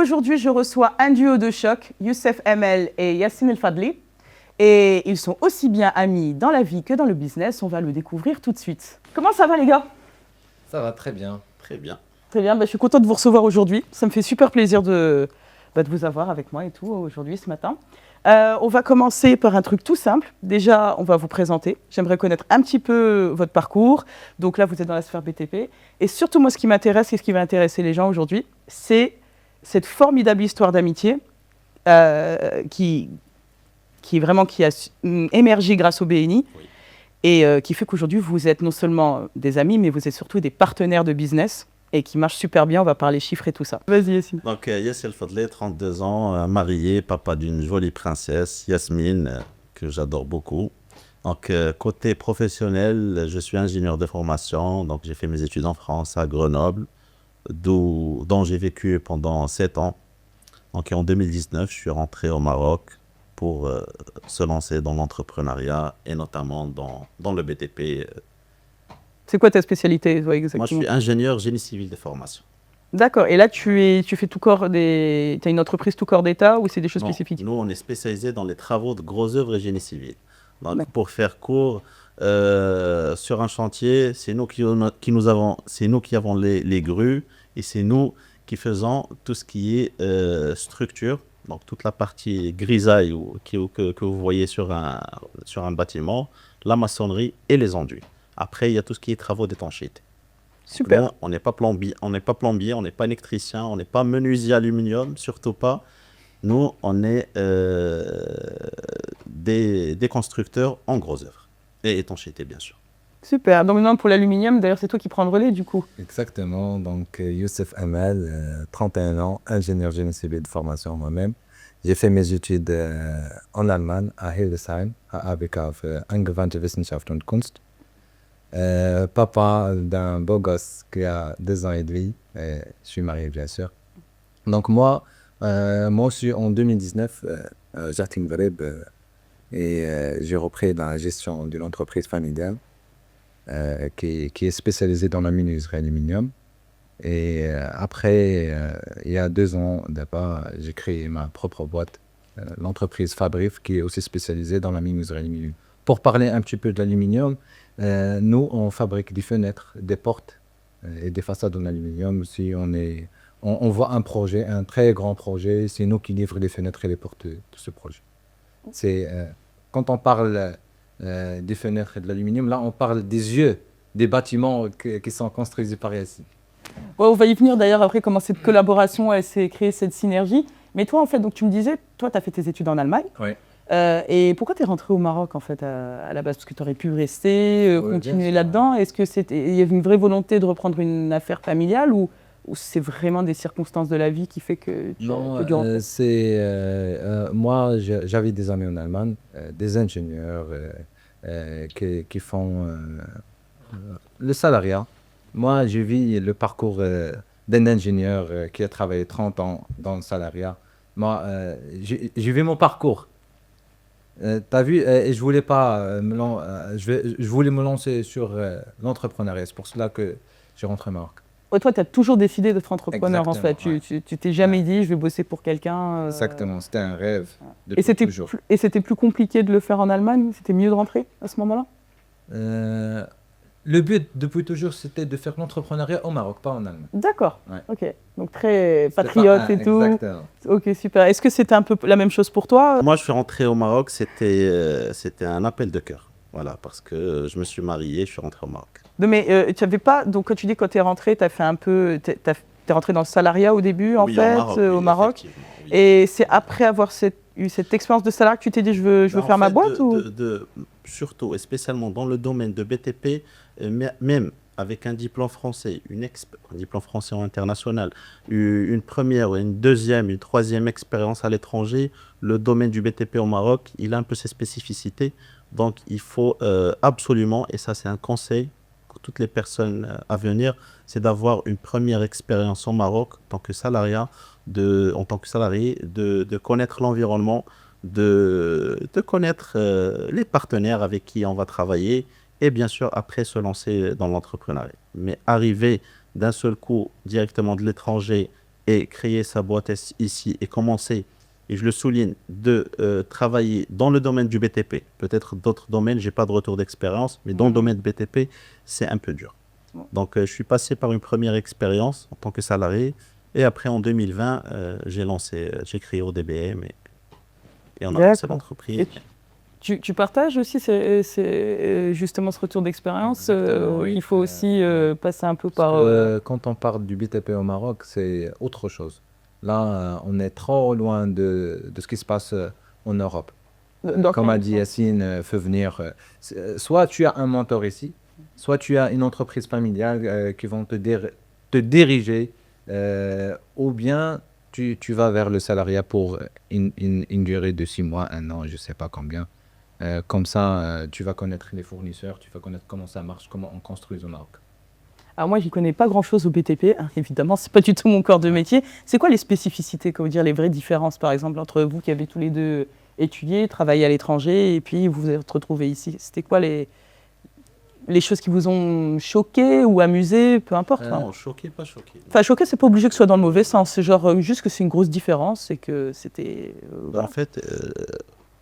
aujourd'hui, je reçois un duo de choc, Youssef Emel et Yassine El Fadli. Et ils sont aussi bien amis dans la vie que dans le business. On va le découvrir tout de suite. Comment ça va, les gars? Ça va très bien. Très bien. Très bien, je suis contente de vous recevoir aujourd'hui. Ça me fait super plaisir de vous avoir avec moi et tout aujourd'hui, ce matin. On va commencer par un truc tout simple. Déjà, on va vous présenter. J'aimerais connaître un petit peu votre parcours. Donc là, vous êtes dans la sphère BTP. Et surtout, moi, ce qui m'intéresse et ce qui va intéresser les gens aujourd'hui, c'est cette formidable histoire d'amitié qui a émergé grâce au BNI. Oui. Et qui fait qu'aujourd'hui, vous êtes non seulement des amis, mais vous êtes surtout des partenaires de business et qui marchent super bien. On va parler chiffres et tout ça. Vas-y, Yassine. Donc, Yassine El Fadli, 32 ans, marié, papa d'une jolie princesse, Yasmine, que j'adore beaucoup. Donc, côté professionnel, je suis ingénieur de formation. Donc, j'ai fait mes études en France, à Grenoble, dont j'ai vécu pendant 7 ans. Donc, en 2019, je suis rentré au Maroc pour se lancer dans l'entrepreneuriat et notamment dans le BTP. C'est quoi ta spécialité, toi, exactement? Moi, je suis ingénieur génie civil de formation. D'accord. Et là, tu fais tout corps des... Tu as une entreprise tout corps d'État ou c'est des choses Non, spécifiques? nous, on est spécialisé dans les travaux de gros œuvres et génie civil. Donc, D'accord. pour faire court, sur un chantier, c'est nous c'est nous qui avons les grues et c'est nous qui faisons tout ce qui est structure. Donc, toute la partie grisaille que vous voyez sur un bâtiment, la maçonnerie et les enduits. Après, il y a tout ce qui est travaux d'étanchéité. Super. Bon, on n'est pas plombier, on n'est pas électricien, on n'est pas menuisier aluminium, surtout pas. Nous, on est des constructeurs en gros œuvres et étanchéité, bien sûr. Super. Donc maintenant, pour l'aluminium, d'ailleurs, c'est toi qui prends le relais, du coup. Exactement. Donc, Youssef Emel, 31 ans, ingénieur génie civil de formation moi-même. J'ai fait mes études en Allemagne, à Hildesheim, à ABK für Angewandte Wissenschaft und Kunst. Papa d'un beau gosse qui a 2 ans et demi. Je suis marié, bien sûr. Donc, moi aussi, en 2019, j'atteins Vereb et j'ai repris la gestion d'une entreprise familiale qui est spécialisée dans la menuiserie aluminium. Et après, il y a 2 ans, d'abord, j'ai créé ma propre boîte, l'entreprise Fabrif, qui est aussi spécialisée dans la menuiserie aluminium. Pour parler un petit peu de l'aluminium, nous, on fabrique des fenêtres, des portes et des façades en aluminium. Si on voit un projet, un très grand projet, c'est nous qui livrons les fenêtres et les portes de ce projet. Quand on parle des fenêtres et de l'aluminium, là, on parle des yeux des bâtiments qui sont construits par ici. Ouais, on va y venir d'ailleurs après comment cette collaboration elle s'est créée, cette synergie. Mais toi, en fait, donc tu me disais, toi, tu as fait tes études en Allemagne. Oui. Et pourquoi tu es rentré au Maroc, en fait, à la base? Parce que tu aurais pu rester, Oui, continuer bien sûr. là-dedans. Est-ce qu'il y avait une vraie volonté de reprendre une affaire familiale ou c'est vraiment des circonstances de la vie qui fait que tu as dû rentrer? Moi, j'avais des amis en Allemagne, des ingénieurs qui font le salariat. Moi, je vis le parcours d'un ingénieur qui a travaillé 30 ans dans le salariat. Moi, j'ai vu mon parcours. T'as vu, et je voulais pas je voulais me lancer sur l'entrepreneuriat. C'est pour cela que j'ai rentré au Maroc. Ouais, toi, tu as toujours décidé d'être entrepreneur, en fait. Exactement, ouais. Tu t'es jamais dit, je vais bosser pour quelqu'un. Exactement, c'était un rêve Et depuis toujours. c'était plus compliqué de le faire en Allemagne? C'était mieux de rentrer à ce moment-là? Le but depuis toujours, c'était de faire l'entrepreneuriat au Maroc, pas en Allemagne. D'accord. Ouais. Ok. Donc très C'était patriote pas et tout. Exactement. Ok, super. Est-ce que c'était un peu la même chose pour toi? Moi, je suis rentré au Maroc, c'était un appel de cœur. Voilà, parce que je me suis marié, je suis rentré au Maroc. Non, mais tu avais pas. Donc quand tu dis quand tu es rentré, tu as fait un peu. T'es rentré dans le salariat au début, en Oui, fait, au oui, Maroc. effectivement, oui. Et c'est après avoir eu cette expérience de salariat que tu t'es dit, je veux En faire ma fait, boîte ou... surtout et spécialement dans le domaine de BTP, même avec un diplôme français, un diplôme français ou international, une première, une deuxième, une troisième expérience à l'étranger, le domaine du BTP au Maroc, il a un peu ses spécificités. Donc, il faut absolument, et ça c'est un conseil pour toutes les personnes à venir, c'est d'avoir une première expérience au Maroc en tant que salarié, de connaître l'environnement, de connaître les partenaires avec qui on va travailler et bien sûr après se lancer dans l'entrepreneuriat. Mais arriver d'un seul coup directement de l'étranger et créer sa boîte ici et commencer, et je le souligne, de travailler dans le domaine du BTP. Peut-être d'autres domaines, j'ai pas de retour d'expérience, mais dans le domaine de BTP, c'est un peu dur. Donc, je suis passé par une première expérience en tant que salarié. Et après, en 2020, j'ai créé ODBM et on a lancé D'accord. l'entreprise. Et tu partages aussi justement ce retour d'expérience. Exactement, oui. Il faut aussi passer un peu par... Quand on parle du BTP au Maroc, c'est autre chose. Là, on est trop loin de ce qui se passe en Europe. dans Comme quel a dit sens? Yacine, faut venir. Soit tu as un mentor ici, soit tu as une entreprise familiale qui vont te diriger, ou bien tu vas vers le salariat pour une durée de 6 mois, 1 an, je ne sais pas combien. Comme ça, tu vas connaître les fournisseurs, tu vas connaître comment ça marche, comment on construit au Maroc. Alors moi, j'y connais pas grand-chose au BTP, hein, évidemment, c'est pas du tout mon corps de métier. C'est quoi les spécificités, comment dire, les vraies différences, par exemple, entre vous qui avez tous les deux étudié, travaillé à l'étranger, et puis vous vous êtes retrouvés ici? C'était quoi les choses qui vous ont choqué ou amusé, peu importe. Hein. Non, choqué, pas choqué. Enfin, choqué, c'est pas obligé que ce soit dans le mauvais sens. C'est genre juste que c'est une grosse différence et que c'était. Voilà. En fait,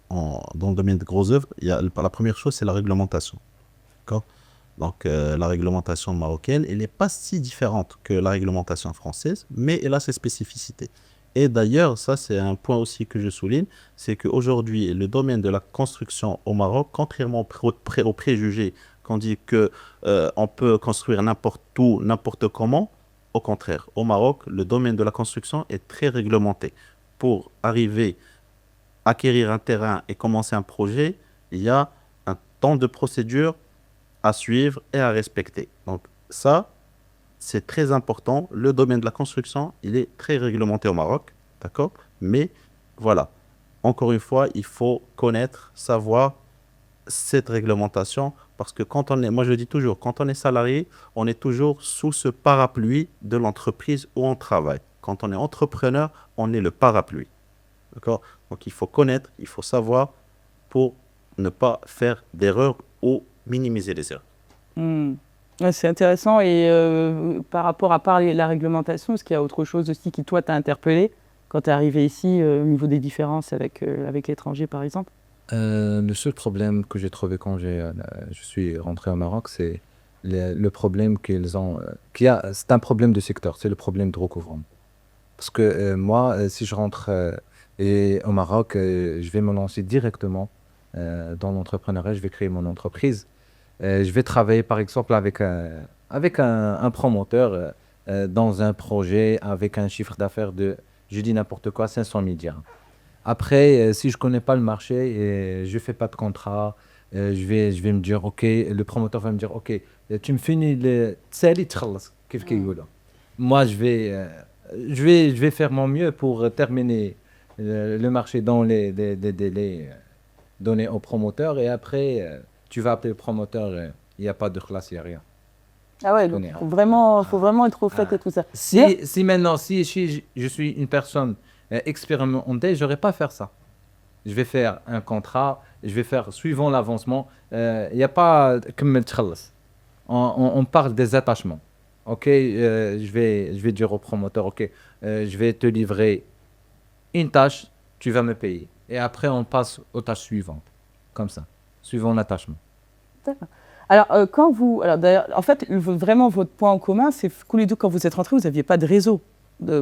dans le domaine de grosses œuvres, la première chose, c'est la réglementation. D'accord? Donc, la réglementation marocaine, elle n'est pas si différente que la réglementation française, mais elle a ses spécificités. Et d'ailleurs, ça, c'est un point aussi que je souligne, c'est qu'aujourd'hui, le domaine de la construction au Maroc, contrairement aux préjugés qu'on dit que on peut construire n'importe où, n'importe comment, au contraire, au Maroc, le domaine de la construction est très réglementé. Pour arriver acquérir un terrain et commencer un projet, il y a un temps de procédure à suivre et à respecter. Donc ça, c'est très important. Le domaine de la construction, il est très réglementé au Maroc, d'accord? Mais voilà, encore une fois, il faut connaître, savoir cette réglementation parce que moi je le dis toujours, quand on est salarié, on est toujours sous ce parapluie de l'entreprise où on travaille. Quand on est entrepreneur, on est le parapluie. D'accord? Donc il faut connaître, il faut savoir pour ne pas faire d'erreurs ou minimiser les erreurs. Ouais, c'est intéressant. Et par rapport à la réglementation, est-ce qu'il y a autre chose aussi qui, toi, t'a interpellé quand tu es arrivé ici, au niveau des différences avec l'étranger, par exemple? Le seul problème que j'ai trouvé quand je suis rentré au Maroc, c'est le problème qu'ils ont. C'est un problème de secteur, c'est le problème de recouvrement. Parce que moi, si je rentre au Maroc, je vais me lancer directement dans l'entrepreneuriat, je vais créer mon entreprise. Je vais travailler par exemple avec un promoteur dans un projet avec un chiffre d'affaires de, je dis n'importe quoi, 500 000 dirhams. Après, si je ne connais pas le marché et je ne fais pas de contrat, je vais me dire, OK, le promoteur va me dire, OK, tu me finis le tsali tkhalas, كيف كيقولوا. Moi, je vais faire mon mieux pour terminer le marché dans les délais donnés au promoteur. Et après, tu vas appeler le promoteur, il n'y a pas de classe, il n'y a rien. Ah ouais, donc faut vraiment être au fait et tout ça. Si maintenant, si je suis une personne expérimentée, je n'aurais pas faire ça. Je vais faire un contrat, je vais faire suivant l'avancement. Il n'y a pas comme on parle des attachements. OK, je vais dire au promoteur, OK, je vais te livrer une tâche, tu vas me payer. Et après, on passe aux tâches suivantes. Comme ça, suivant l'attachement. D'accord. Alors, alors d'ailleurs, en fait, vraiment, votre point en commun, c'est que les deux, quand vous êtes rentrés, vous n'aviez pas de réseau.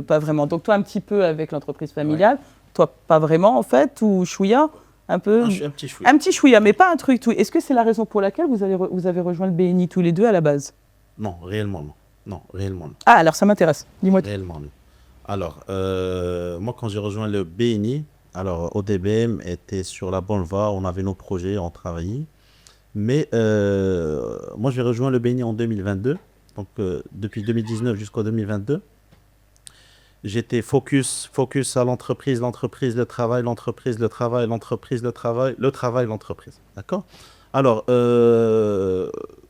Pas vraiment. Donc, toi, un petit peu avec l'entreprise familiale. Toi, pas vraiment, en fait, ou chouïa, un peu. Un petit chouïa. Un petit chouïa, mais pas un truc tout. Est-ce que c'est la raison pour laquelle vous avez rejoint le BNI tous les deux à la base? Non, réellement non. Non, réellement non. Ah, alors ça m'intéresse. Dis-moi. Réellement non. Alors, moi, quand j'ai rejoint le BNI, alors ODBM était sur la bonne voie, on avait nos projets, on travaillait. Mais moi, j'ai rejoint le BNI en 2022. Donc, depuis 2019 jusqu'en 2022, j'étais focus à l'entreprise, le travail, l'entreprise, le travail, l'entreprise, le travail, le travail, l'entreprise. D'accord? Alors,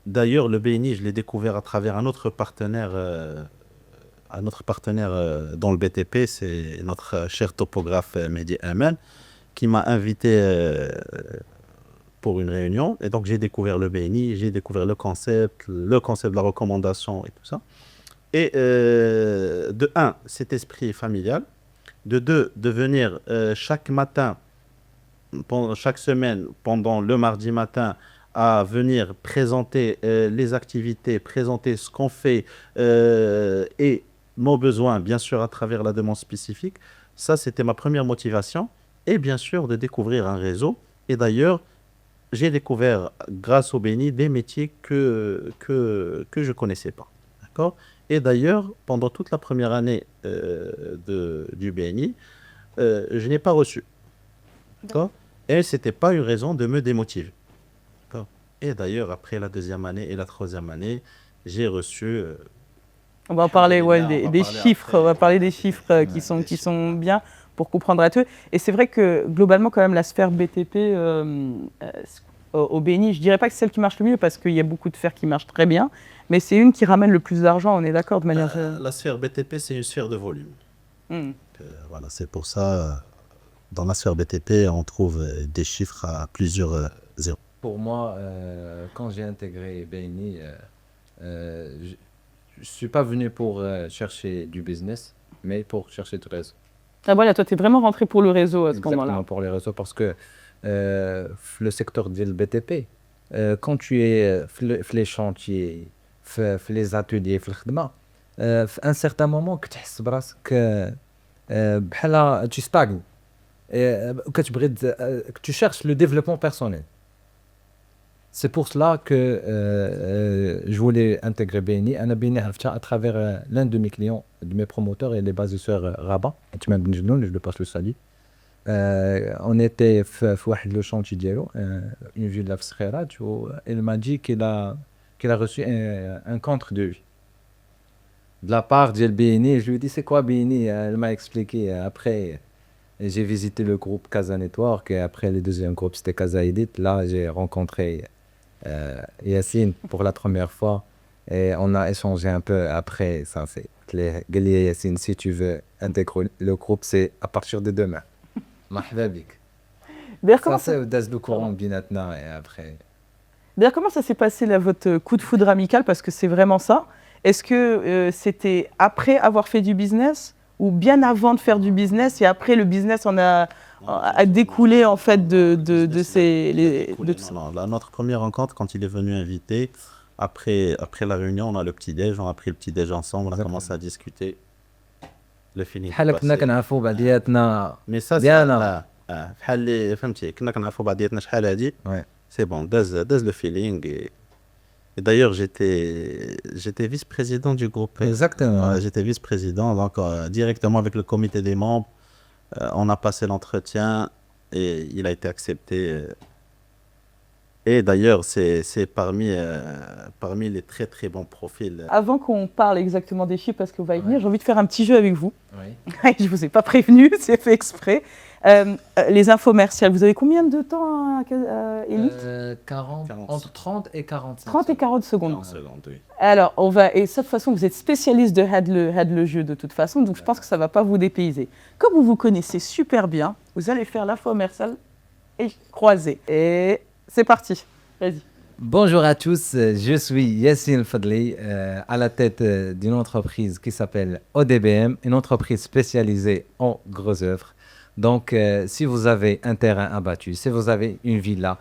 d'ailleurs, le BNI, je l'ai découvert à travers un autre partenaire dans le BTP, c'est notre cher topographe Mehdi Aman, qui m'a invité pour une réunion. Et donc, j'ai découvert le BNI, j'ai découvert le concept de la recommandation et tout ça. Et de un, cet esprit familial. De deux, de venir chaque matin, chaque semaine, pendant le mardi matin, à venir présenter les activités, présenter ce qu'on fait et nos besoins, bien sûr, à travers la demande spécifique. Ça, c'était ma première motivation. Et bien sûr, de découvrir un réseau. Et d'ailleurs, j'ai découvert, grâce au BNI, des métiers que je ne connaissais pas. D'accord ? Et d'ailleurs, pendant toute la première année du BNI, je n'ai pas reçu. D'accord ? Et ce n'était pas une raison de me démotiver. D'accord ? Et d'ailleurs, après la deuxième année et la troisième année, j'ai reçu... On va en parler, ouais, on va des parler chiffres. après. On va parler des chiffres qui sont bien pour comprendre à tout. Et c'est vrai que globalement, quand même, la sphère BTP au BNI, je dirais pas que c'est celle qui marche le mieux parce qu'il y a beaucoup de sphères qui marchent très bien, mais c'est une qui ramène le plus d'argent. On est d'accord de manière. La sphère BTP, c'est une sphère de volume. Voilà, c'est pour ça, dans la sphère BTP, on trouve des chiffres à plusieurs zéros. Pour moi, quand j'ai intégré BNI, je ne suis pas venu pour chercher du business, mais pour chercher du réseau. Ah voilà, toi, tu es vraiment rentré pour le réseau à ce Exactement, moment-là. pour les réseaux, parce que le secteur du BTP, quand tu es les chantiers, les ateliers, à un certain moment, que tu stagnes. Tu cherches le développement personnel. C'est pour cela que je voulais intégrer BNI. BNI à travers l'un de mes clients, de mes promoteurs, il est basé sur Rabat. Je le passe le salut. On était le chantier d'Yelo, une ville de Fskhirat, où il m'a dit qu'il a reçu un contre de lui. De la part de BNI, je lui ai dit c'est quoi BNI? Elle m'a expliqué. Après, j'ai visité le groupe Casa Network et après le deuxième groupe c'était Casa Edit. Là, j'ai rencontré Yassine pour la première fois et on a échangé un peu après. Ça fait Yassine, si tu veux intégrer le groupe, c'est à partir de demain. Marhaba bik. D'ailleurs, Ça comment c'est le courant binatna et après. D'ailleurs, comment ça s'est passé là, votre coup de foudre amical? Parce que c'est vraiment ça. Est-ce que c'était après avoir fait du business ou bien avant de faire du business et après le business a découlé en fait de ces... Non, notre première rencontre, quand il est venu inviter, après la réunion, on a le petit-déj, on a pris le petit-déj ensemble, on a commencé à discuter. Le feeling est passé. Mais ça, c'est bon, daz le feeling. Et d'ailleurs, j'étais vice-président du groupe. Exactement. J'étais vice-président, donc directement avec le comité des membres, on a passé l'entretien et il a été accepté. Et d'ailleurs, c'est parmi les très très bons profils. Avant qu'on parle exactement des chiffres, parce qu'on va y venir, j'ai envie de faire un petit jeu avec vous. Oui. Je ne vous ai pas prévenu, c'est fait exprès. Les infomerciales, vous avez combien de temps, Elie 40, entre 30 et 45. 30 et 40 secondes. 40 secondes, oui. Alors, et de toute façon, vous êtes spécialiste de had le jeu de toute façon, donc je pense que ça ne va pas vous dépayser. Comme vous vous connaissez super bien, vous allez faire l'infomercial et croiser. Et c'est parti, vas-y. Bonjour à tous, je suis Yassine Fadli, à la tête d'une entreprise qui s'appelle ODBM, une entreprise spécialisée en gros œuvres. Donc, si vous avez un terrain abattu, si vous avez une villa,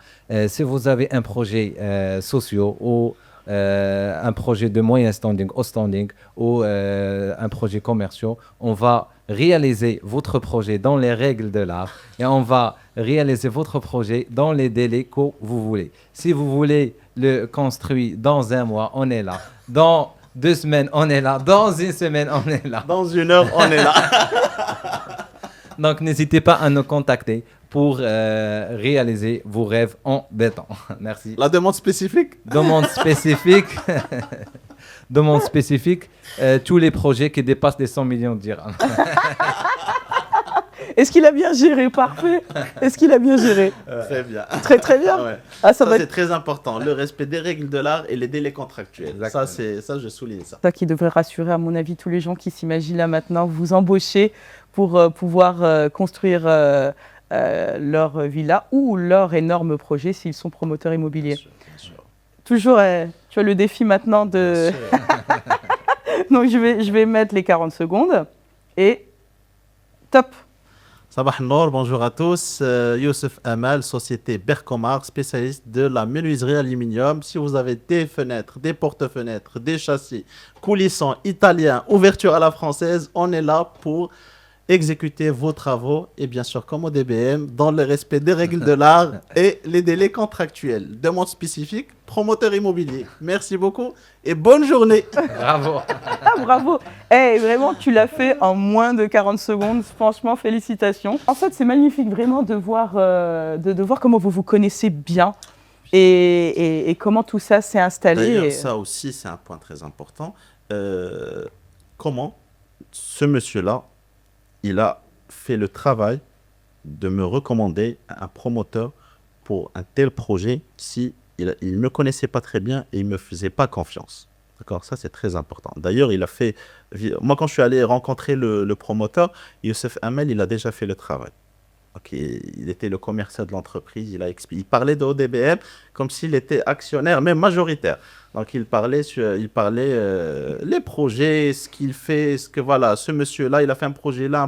si vous avez un projet social ou un projet de moyen standing au standing ou un projet commercial, on va réaliser votre projet dans les règles de l'art et on va réaliser votre projet dans les délais que vous voulez. Si vous voulez le construire dans un mois, on est là. Dans 2 semaines, on est là. Dans 1 semaine, on est là. Dans 1 heure, on est là. Donc, n'hésitez pas à nous contacter pour réaliser vos rêves en béton. Merci. La demande spécifique? Demande spécifique. Demande spécifique. Tous les projets qui dépassent les 100 millions de dirhams. Est-ce qu'il a bien géré? Parfait. Est-ce qu'il a bien géré? Très bien. Très très bien. Ouais. Ah, Ça, va c'est être très important. Le respect des règles de l'art et les délais contractuels. Exactement. Ça, je souligne ça. ça qui devrait rassurer, à mon avis, tous les gens qui s'imaginent là maintenant vous embaucher pour pouvoir construire leur villa ou leur énorme projet s'ils sont promoteurs immobiliers. Bien sûr. Toujours, tu as le défi maintenant de... Donc, je vais mettre les 40 secondes. Et top. Sabah Nour, bonjour à tous. Youssef Amal, société Bercomar, spécialiste de la menuiserie aluminium. Si vous avez des fenêtres, des porte-fenêtres, des châssis coulissants italiens, ouverture à la française, on est là pour exécuter vos travaux et bien sûr comme au DBM dans le respect des règles de l'art et les délais contractuels. Demande spécifique, promoteur immobilier. Merci beaucoup et bonne journée. Bravo. Ah, bravo. Vraiment, tu l'as fait en moins de 40 secondes. Franchement, félicitations. En fait, c'est magnifique vraiment de voir, de voir comment vous vous connaissez bien et comment tout ça s'est installé. D'ailleurs, ça aussi, c'est un point très important. Comment ce monsieur-là, il a fait le travail de me recommander un promoteur pour un tel projet si il ne me connaissait pas très bien et il ne me faisait pas confiance. D'accord, ça c'est très important. D'ailleurs, il a fait... Moi, quand je suis allé rencontrer le promoteur, Youssef Hamel, il a déjà fait le travail. Donc, il était le commercial de l'entreprise, il parlait de ODBM comme s'il était actionnaire, même majoritaire. Donc, il parlait les projets, ce qu'il fait, voilà, ce monsieur-là, il a fait un projet là.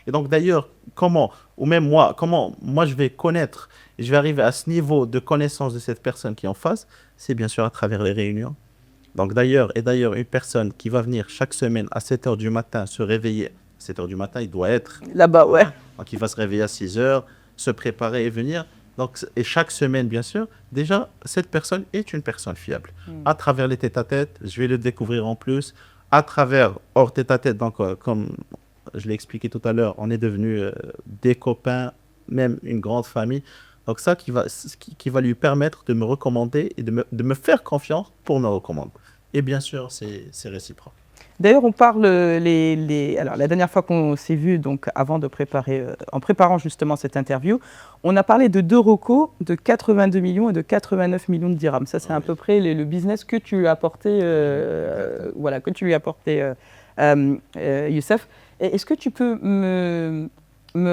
Et donc, d'ailleurs, comment je vais connaître, je vais arriver à ce niveau de connaissance de cette personne qui est en face, c'est bien sûr à travers les réunions. Donc, d'ailleurs, une personne qui va venir chaque semaine à 7 h du matin se réveiller, 7 h du matin, il doit être là-bas, ouais. Donc, il va se réveiller à 6 h, se préparer et venir. Donc, et chaque semaine, bien sûr, déjà, cette personne est une personne fiable. À travers les tête-à-tête, je vais le découvrir en plus. À travers hors tête-à-tête, donc, comme je l'ai expliqué tout à l'heure, on est devenus des copains, même une grande famille. Donc, ça qui va lui permettre de me recommander et de me faire confiance pour me recommander. Et bien sûr, c'est réciproque. D'ailleurs, on parle alors la dernière fois qu'on s'est vu, donc avant de préparer, en préparant justement cette interview, on a parlé de 2 recos de 82 millions et de 89 millions de dirhams. Ça, c'est à peu près le business que tu as apporté, voilà, que tu lui as apporté, Youssef. Est-ce que tu peux me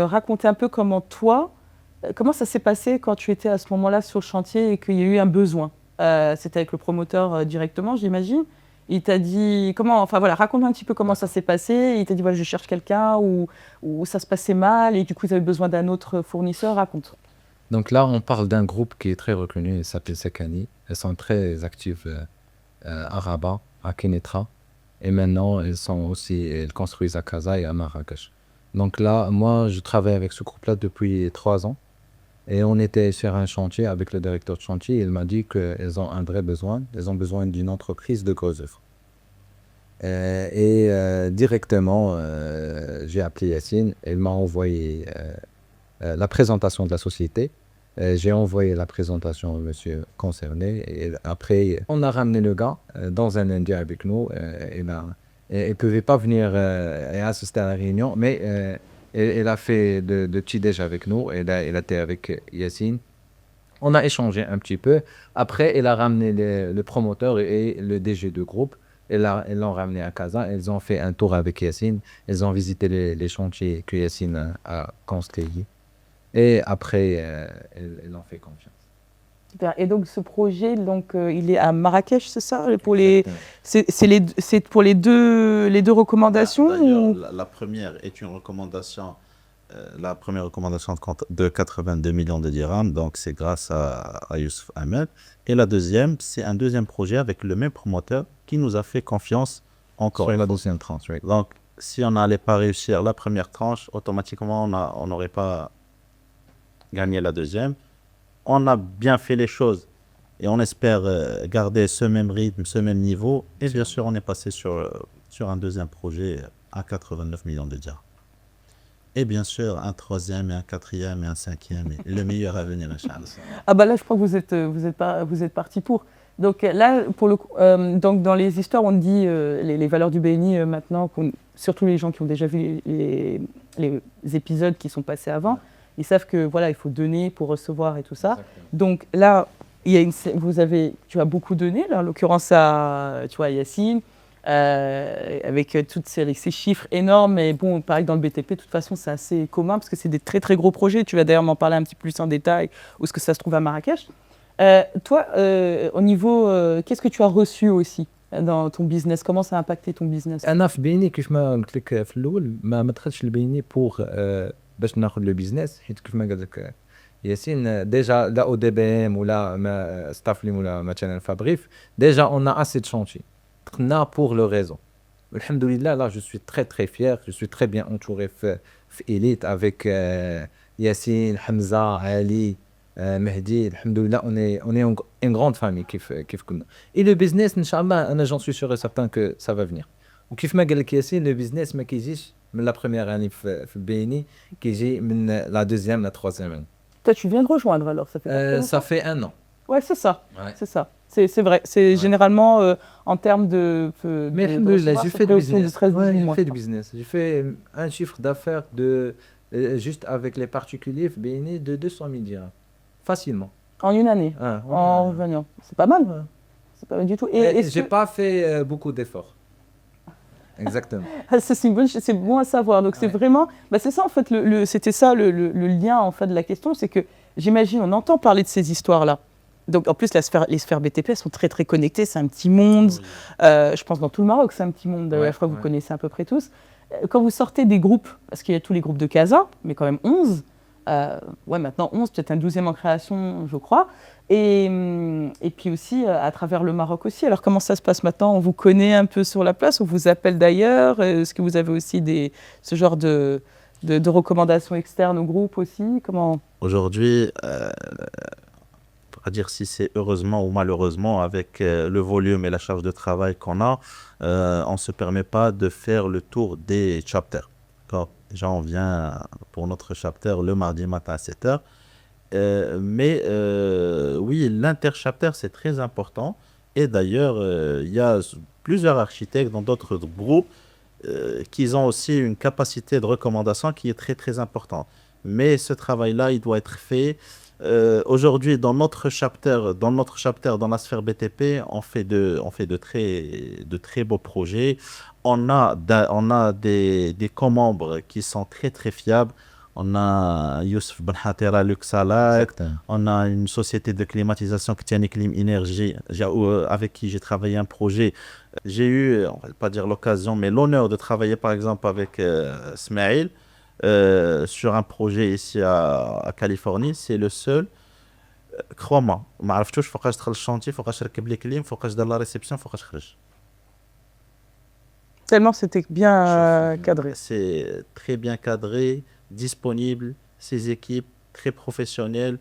raconter un peu comment ça s'est passé quand tu étais à ce moment-là sur le chantier et qu'il y a eu un besoin? C'était avec le promoteur directement, j'imagine. Il t'a dit comment, enfin voilà, raconte un petit peu comment ça s'est passé. Il t'a dit voilà, je cherche quelqu'un ou ça se passait mal et du coup, tu avais besoin d'un autre fournisseur. Raconte. Donc là, on parle d'un groupe qui est très reconnu, il s'appelle Sekani. Elles sont très actives à Rabat, à Kenitra. Et maintenant, elles construisent à Casa et à Marrakech. Donc là, moi, je travaille avec ce groupe-là depuis 3 ans. Et on était sur un chantier avec le directeur de chantier. Il m'a dit qu'elles ont un vrai besoin. Elles ont besoin d'une entreprise de gros œuvres. Directement, j'ai appelé Yassine. Il m'a envoyé la présentation de la société. J'ai envoyé la présentation au monsieur concerné. Et après, on a ramené le gars dans un lundi avec nous. Il ne pouvait pas venir et assister à la réunion, mais... il a fait de petit-déj avec nous, il a été avec Yassine. On a échangé un petit peu. Après, il a ramené le promoteur et le DG de groupe. Ils l'ont ramené à Casa. Ils ont fait un tour avec Yassine. Ils ont visité les chantiers que Yassine a construits. Et après, ils l'ont fait confiance. Super. Et donc, ce projet, il est à Marrakech, c'est ça c'est pour les deux recommandations D'ailleurs, la première est une recommandation, la première recommandation de 82 millions de dirhams, donc c'est grâce à Youssef Ahmed. Et la deuxième, c'est un deuxième projet avec le même promoteur qui nous a fait confiance encore. Sur la deuxième tranche, oui. Donc, si on n'allait pas réussir la première tranche, automatiquement, on n'aurait pas gagné la deuxième. On a bien fait les choses et on espère garder ce même rythme, ce même niveau. Et bien sûr, on est passé sur un deuxième projet à 89 millions de dirhams. Et bien sûr, un troisième et un quatrième et un cinquième. Et le meilleur à venir, Inch'Allah. Ah bah là, je crois que vous êtes parti pour. Donc là, pour le coup, donc dans les histoires, on dit les valeurs du BNI maintenant, surtout les gens qui ont déjà vu les épisodes qui sont passés avant. Ils savent que voilà, il faut donner pour recevoir et tout ça. Exactement. Donc là, tu as beaucoup donné, là, en l'occurrence à Yassine, avec tous ces chiffres énormes. Mais bon, pareil dans le BTP, de toute façon, c'est assez commun parce que c'est des très très gros projets. Tu vas d'ailleurs m'en parler un petit peu plus en détail où est-ce que ça se trouve à Marrakech. Toi, au niveau, qu'est-ce que tu as reçu aussi dans ton business? Comment ça a impacté ton business? انا في بيني كيف ما قلت لك في الاول ما دخلتش لبيني بوغ باش ناخذ لو بيزنس، حيت كيف ما قال لك ياسين ديجا لا او دي بي ام ولا ما ستافلين ولا مثلا فابريف ديجا اون ا اسي دو شانتي دخلنا بوغ لو ريزون. الحمد لله لا جو سوي تري تري فيير، جو سوي تري بيان انتوري في إليت افيك ياسين حمزه علي مهدي. الحمد لله on est une grande famille كيف كنا. Et le business ان شاء الله انا j'en suis sûr et certain que ça va venir. وكيف ما قال لك ياسين لو بيزنس ما كيجيش من لا بروميير اني في البي كيجي من لا دوزيام لا تروازيام اني. Toi, tu viens de rejoindre alors, ça fait pas Ça fait 1 an. Ouais, c'est ça. Ouais. C'est ça. C'est vrai. C'est généralement en termes de. Mais alhamdoulilah, j'ai fait du business. Ouais, j'ai fait du business. business. J'ai fait un chiffre d'affaires de juste avec les particuliers béni de 200 000 dirhams. Facilement. En une année. Ah, ouais. En revenant. C'est pas mal. Ouais. C'est pas mal du tout. Et est-ce j'ai que- pas fait beaucoup d'efforts. Exactement. Ah, ça, c'est bon à savoir. Donc, c'est Ouais. vraiment. Bah, c'est ça, en fait, c'était ça le lien en fait, de la question. C'est que j'imagine, on entend parler de ces histoires-là. Donc, en plus, les sphères BTP elles sont très, très connectées. C'est un petit monde. Je pense dans tout le Maroc, c'est un petit monde. Ouais, Je crois que vous ouais. connaissez à peu près tous. Quand vous sortez des groupes, parce qu'il y a tous les groupes de Casa, mais quand même 11. Ouais, maintenant 11, peut-être un 12e en création, je crois. Et puis aussi à travers le Maroc aussi. Alors comment ça se passe maintenant? On vous connaît un peu sur la place, on vous appelle d'ailleurs. Est-ce que vous avez aussi ce genre de recommandations externes au groupe aussi? Comment? Aujourd'hui, à dire si c'est heureusement ou malheureusement, avec le volume et la charge de travail qu'on a, on ne se permet pas de faire le tour des chapters. D'accord. Déjà, on vient pour notre chapter le mardi matin à 7h. Mais oui, l'interchapter, c'est très important. Et d'ailleurs, il y a plusieurs architectes dans d'autres groupes qui ont aussi une capacité de recommandation qui est très, très importante. Mais ce travail-là, il doit être fait. Aujourd'hui, dans notre chapter, dans la sphère BTP, on fait de très beaux projets. On a des co-membres qui sont très, très fiables. On a Youssef Ben Hatera Luxalite. Exactement. On a une société de climatisation qui tient Clim Énergie, avec qui j'ai travaillé un projet. J'ai eu, on ne va pas dire l'occasion, mais l'honneur de travailler par exemple avec Smaïl sur un projet ici à Californie. C'est le seul. Crois-moi, ما عرفتوش فوقاش دخل الشانتي، فوقاش ركب لي كليم، فوقاش دار لا ريسبسيون، فوقاش خرج. Tellement c'était bien cadré. C'est très bien cadré, disponible, ses équipes très professionnelles.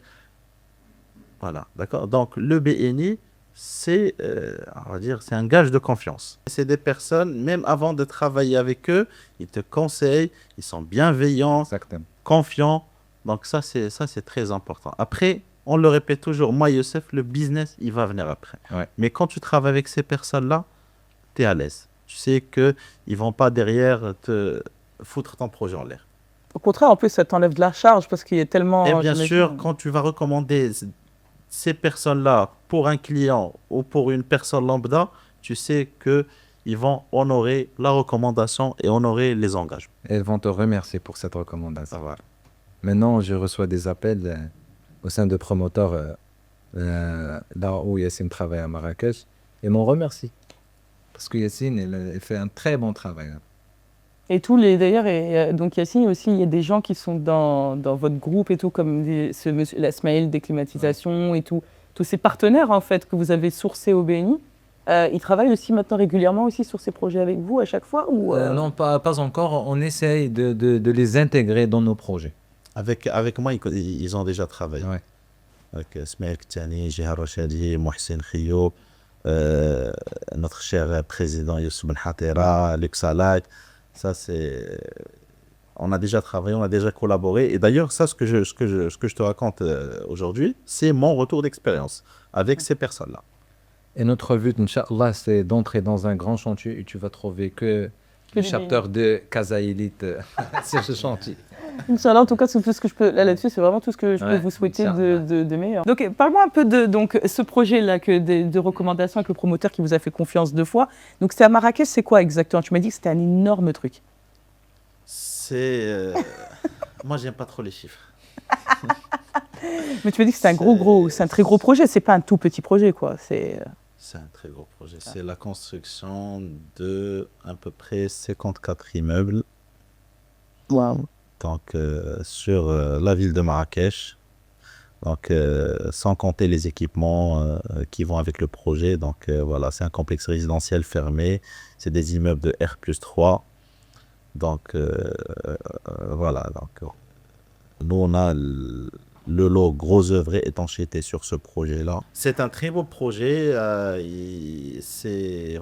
Voilà, d'accord. Donc le BNI, c'est, on va dire, c'est un gage de confiance. C'est des personnes, même avant de travailler avec eux, ils te conseillent, ils sont bienveillants, Exactement. confiants. Donc ça, c'est très important. Après, on le répète toujours, moi, Youssef, le business, il va venir après. Ouais. Mais quand tu travailles avec ces personnes-là, tu es à l'aise. Tu sais qu'ils ne vont pas derrière te foutre ton projet en l'air. Au contraire, en plus, ça t'enlève de la charge parce qu'il y a tellement. Et bien j'imagine- sûr, quand tu vas recommander ces personnes-là pour un client ou pour une personne lambda, tu sais qu'ils vont honorer la recommandation et honorer les engagements. Elles vont te remercier pour cette recommandation. Voilà. Maintenant, je reçois des appels au sein de promoteurs là où Yassine travaille à Marrakech et m'en remercie. Parce que Yassine, elle fait un très bon travail. Et tous les d'ailleurs, donc Yassine aussi, il y a des gens qui sont dans votre groupe et tout, comme ce monsieur, la Smaïl des climatisations et tout, tous ces partenaires en fait que vous avez sourcés au BNI. Ils travaillent aussi maintenant régulièrement aussi sur ces projets avec vous à chaque fois ou Non, pas encore. On essaye de les intégrer dans nos projets. Avec moi, ils ont déjà travaillé. Ouais. Avec Smaïl Ktani, Jihar Rochadi, Mohsin Khio, notre cher président Youssef Ben Hatera, Luxalite. Ça, c'est... On a déjà travaillé, on a déjà collaboré. Et d'ailleurs, ça, ce que je te raconte aujourd'hui, c'est mon retour d'expérience avec ces personnes-là. Et notre but, Inch'Allah, c'est d'entrer dans un grand chantier et tu vas trouver que le des chapter de Casa Elite sur ce chantier. Inch'Allah, en tout cas, c'est tout ce que je peux là-dessus, c'est vraiment tout ce que je peux Ouais, vous souhaiter Inch'Allah. de meilleur. Donc, parle-moi un peu de donc ce projet-là de recommandation avec le promoteur qui vous a fait confiance 2 fois. Donc, c'est à Marrakech, c'est quoi exactement? Tu m'as dit que c'était un énorme truc. C'est... Moi, j'aime pas trop les chiffres. Mais tu m'as dit que c'est un c'est un très gros projet. C'est pas un tout petit projet, quoi. C'est C'est un très gros projet. Ah. C'est la construction de à peu près 54 immeubles. Waouh. Donc, sur la ville de Marrakech. Donc, sans compter les équipements qui vont avec le projet. Donc, voilà, c'est un complexe résidentiel fermé. C'est des immeubles de R+3. Donc, voilà. Donc, nous, on a le lot gros œuvre et étanchéité sur ce projet-là. C'est un très beau projet. C'est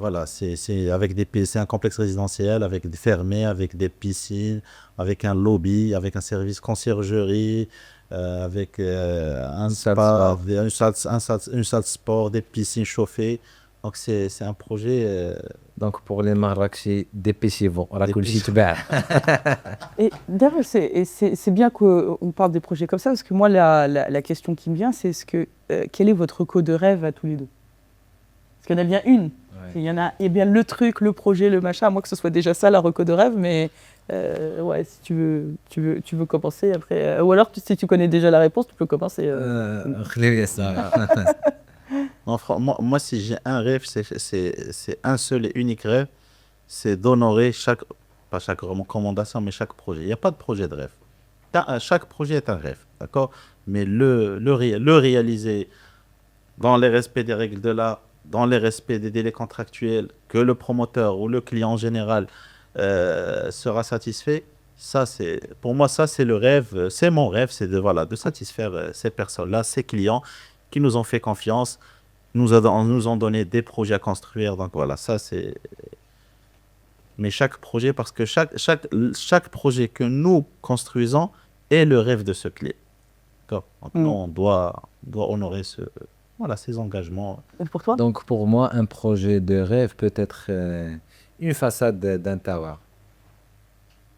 avec c'est un complexe résidentiel avec des fermés, avec des piscines, avec un lobby, avec un service conciergerie, avec un Salle spa, sport. une salle de sport, des piscines chauffées. Donc c'est un projet. Donc pour les Marrakechis, dépêchez-vous. راكم Dépêchez- جيتوا تباع. Et d'ailleurs, c'est bien qu'on parle des projets comme ça, parce que moi, la question qui me vient, c'est quel est votre reco de rêve à tous les deux? Parce qu'il y en a bien une. Il y en a et bien le truc, le projet, le machin, à moins que ce soit déjà ça la reco de rêve, mais ouais, si tu veux commencer après. Ou alors, si tu connais déjà la réponse, tu peux commencer. خليو ياسر. Non, moi, si j'ai un rêve, c'est un seul et unique rêve, c'est d'honorer pas chaque recommandation, mais chaque projet. Il n'y a pas de projet de rêve. Chaque projet est un rêve, d'accord? Mais le réaliser dans les respects des règles de l'art, dans les respects des délais contractuels, que le promoteur ou le client en général sera satisfait, pour moi, ça, c'est le rêve, c'est mon rêve, c'est de satisfaire ces personnes-là, ces clients qui nous ont fait confiance, nous ont donné des projets à construire. Donc voilà, ça c'est. Mais chaque projet, parce que chaque projet que nous construisons est le rêve de ce client. D'accord. Donc nous, on doit honorer ces engagements. Et pour toi? Donc pour moi, un projet de rêve peut être une façade d'un tower.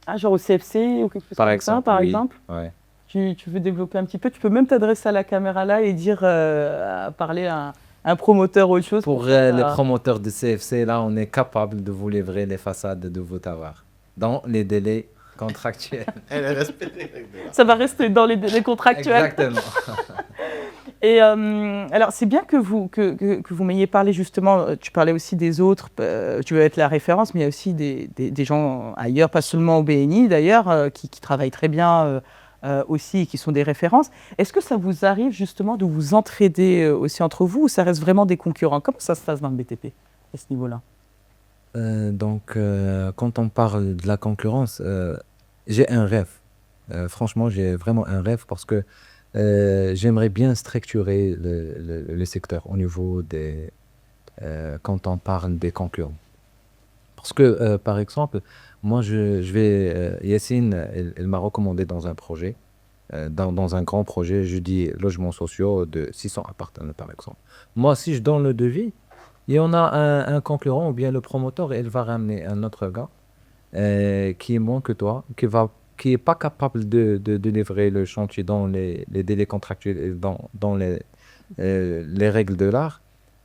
Ah, genre au CFC ou quelque chose comme ça, par oui. exemple? Ouais. Tu veux développer un petit peu? Tu peux même t'adresser à la caméra là et dire, parler à un promoteur ou autre chose. Pour les promoteurs de CFC, là, on est capable de vous livrer les façades de vos towers dans les délais contractuels. Elle est respectée. Ça va rester dans les délais contractuels. Exactement. Et alors, c'est bien que vous m'ayez parlé justement, tu parlais aussi des autres, tu veux être la référence, mais il y a aussi des gens ailleurs, pas seulement au BNI d'ailleurs, qui travaillent très bien aussi et qui sont des références. Est-ce que ça vous arrive justement de vous entraider aussi entre vous ou ça reste vraiment des concurrents? Comment ça se passe dans le BTP à ce niveau-là? Donc, quand on parle de la concurrence, j'ai un rêve. Franchement, j'ai vraiment un rêve parce que j'aimerais bien structurer le secteur au niveau des... quand on parle des concurrents. Parce que, par exemple, moi, Yacine, elle m'a recommandé dans un projet, dans un grand projet, je dis logements sociaux de 600 appartements, par exemple. Moi, si je donne le devis, il y en a un concurrent ou bien le promoteur, il va ramener un autre gars qui est moins que toi, qui n'est pas capable de livrer le chantier dans les délais contractuels et dans les règles de l'art.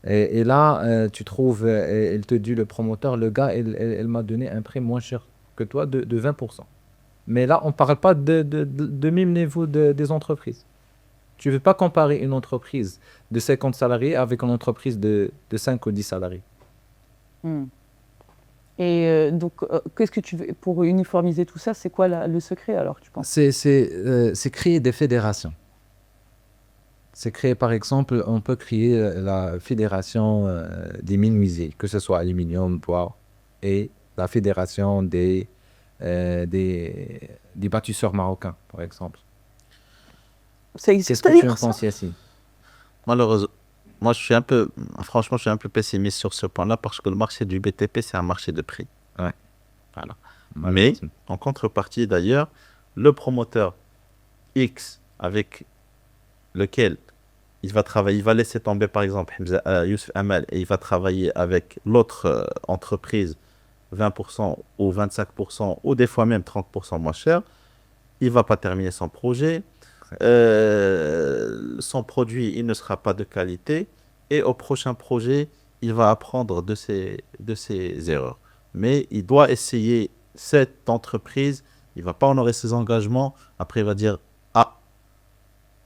Et là, tu trouves, il te dit le promoteur, le gars, il m'a donné un prix moins cher que toi de 20%. Mais là, on ne parle pas de même niveau des entreprises. Tu ne veux pas comparer une entreprise de 50 salariés avec une entreprise de 5 ou 10 salariés. Et donc, qu'est-ce que tu veux pour uniformiser tout ça? C'est quoi le secret alors, tu penses? C'est créer des fédérations. C'est créer, par exemple, on peut créer la fédération des menuisiers, que ce soit aluminium, bois, et la fédération des bâtisseurs marocains, par exemple. Ça existe. Qu'est-ce que tu en penses, Yacine? Malheureusement, moi, franchement, je suis un peu pessimiste sur ce point-là parce que le marché du BTP, c'est un marché de prix. Ouais. Voilà. Mais, en contrepartie, d'ailleurs, le promoteur X avec lequel il va travailler, il va laisser tomber, par exemple, Youssef Amal, et il va travailler avec l'autre entreprise 20% ou 25%, ou des fois même 30% moins cher, il ne va pas terminer son projet. Son produit, il ne sera pas de qualité et au prochain projet, il va apprendre de ses erreurs. Mais il doit essayer cette entreprise, il ne va pas honorer ses engagements. Après, il va dire « Ah,